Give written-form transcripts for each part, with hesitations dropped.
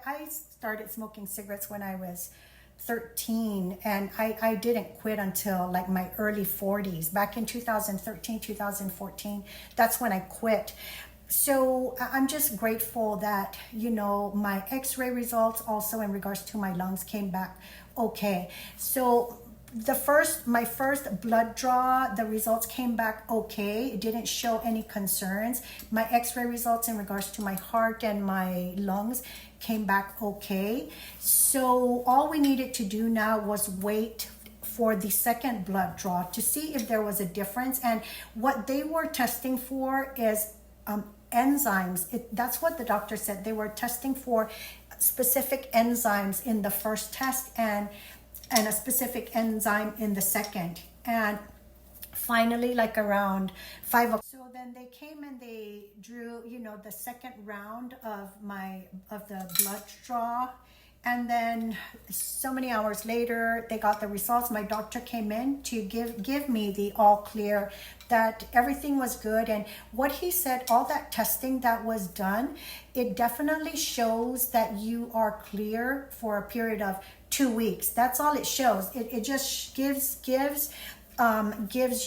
I started smoking cigarettes when I was 13, and I didn't quit until like my early 40s. Back in 2013, 2014, that's when I quit. So I'm just grateful that, you know, my x-ray results also in regards to my lungs came back okay. So my first blood draw, the results came back okay. It didn't show any concerns. My x-ray results in regards to my heart and my lungs came back okay. So all we needed to do now was wait for the second blood draw to see if there was a difference. And what they were testing for is enzymes. That's what the doctor said. They were testing for specific enzymes in the first test, and a specific enzyme in the second. And finally, like around 5 o'clock, so then they came and they drew, you know, the second round of the blood draw. And then so many hours later, they got the results. My doctor came in to give me the all clear, that everything was good. And what he said, all that testing that was done, it definitely shows that you are clear for a period of 2 weeks. That's all it shows. It just gives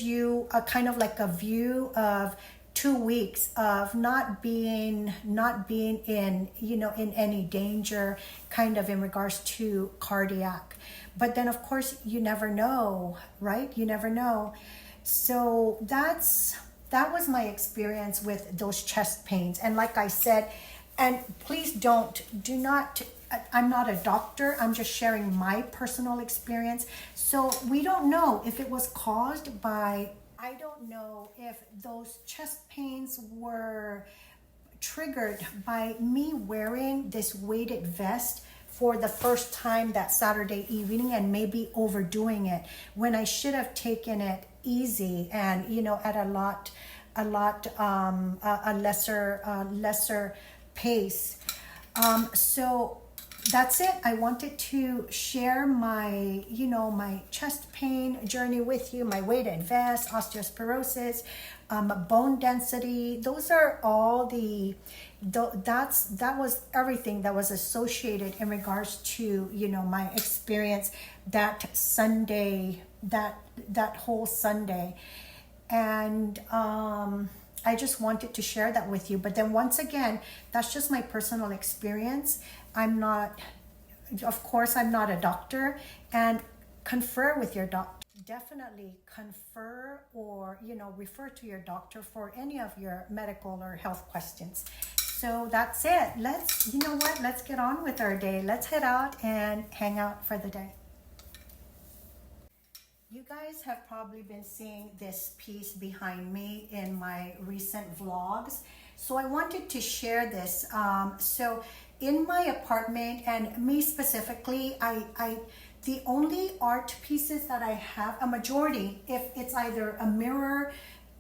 you a kind of like a view of 2 weeks of not being in, you know, in any danger, kind of in regards to cardiac. But then of course you never know, right? You never know. So that was my experience with those chest pains. And like I said, and please do not, I'm not a doctor, I'm just sharing my personal experience. So we don't know if it was caused by, I don't know if those chest pains were triggered by me wearing this weighted vest for the first time that Saturday evening and maybe overdoing it when I should have taken it easy and, you know, at a lesser pace. So that's it. I wanted to share my, you know, my chest pain journey with you, my weighted vest, osteosporosis, bone density. Those are all that was everything that was associated in regards to, you know, my experience that Sunday, that whole Sunday. And I just wanted to share that with you. But then once again, that's just my personal experience. Of course, I'm not a doctor, and confer with your doctor. Definitely confer or, you know, refer to your doctor for any of your medical or health questions. So that's it. You know what? Let's get on with our day. Let's head out and hang out for the day. You guys have probably been seeing this piece behind me in my recent vlogs. So I wanted to share this. So in my apartment, and me specifically, the only art pieces that I have, a majority, if it's either a mirror,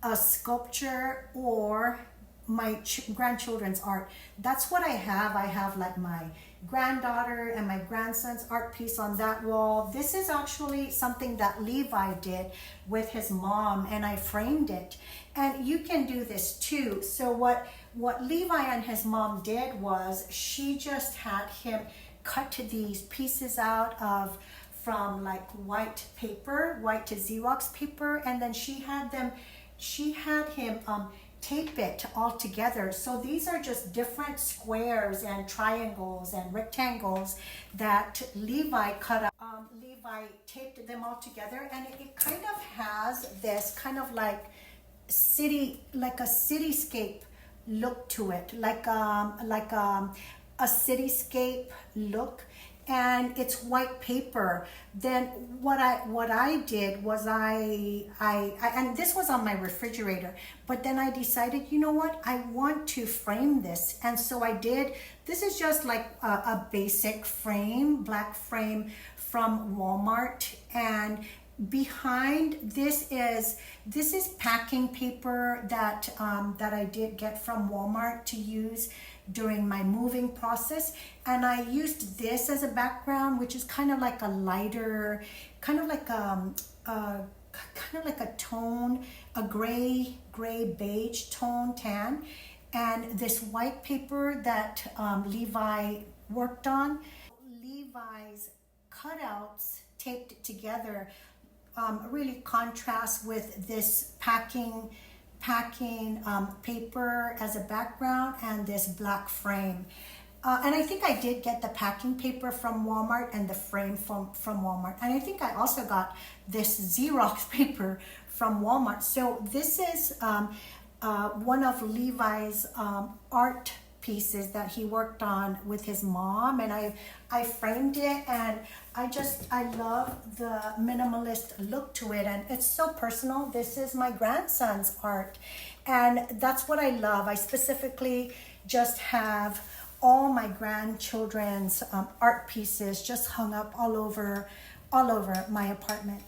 a sculpture, or my grandchildren's art, that's what I have. I have like my granddaughter and my grandson's art piece on that wall. This is actually something that Levi did with his mom, and I framed it. And you can do this too. So what Levi and his mom did was, she just had him cut these pieces out from like white paper, white to Xerox paper, and then she had him tape it all together. So these are just different squares and triangles and rectangles that Levi cut up. Levi taped them all together, and it kind of has this kind of like a cityscape look to it, like a cityscape look. And it's white paper. Then what I did was I and this was on my refrigerator, but then I decided, you know what, I want to frame this. And so I did. This is just like a basic frame, black frame from Walmart. And behind this is packing paper that I did get from Walmart to use during my moving process. And I used this as a background, which is kind of like a lighter, kind of like a tone, a gray beige tone tan. And this white paper that Levi worked on. Levi's cutouts taped together really contrast with this packing paper as a background and this black frame. And I think I did get the packing paper from Walmart and the frame from Walmart. And I think I also got this Xerox paper from Walmart. So this is one of Levi's art pieces that he worked on with his mom, and I framed it, and I love the minimalist look to it, and it's so personal. This is my grandson's art, and that's what I love. I specifically just have all my grandchildren's art pieces just hung up all over my apartment.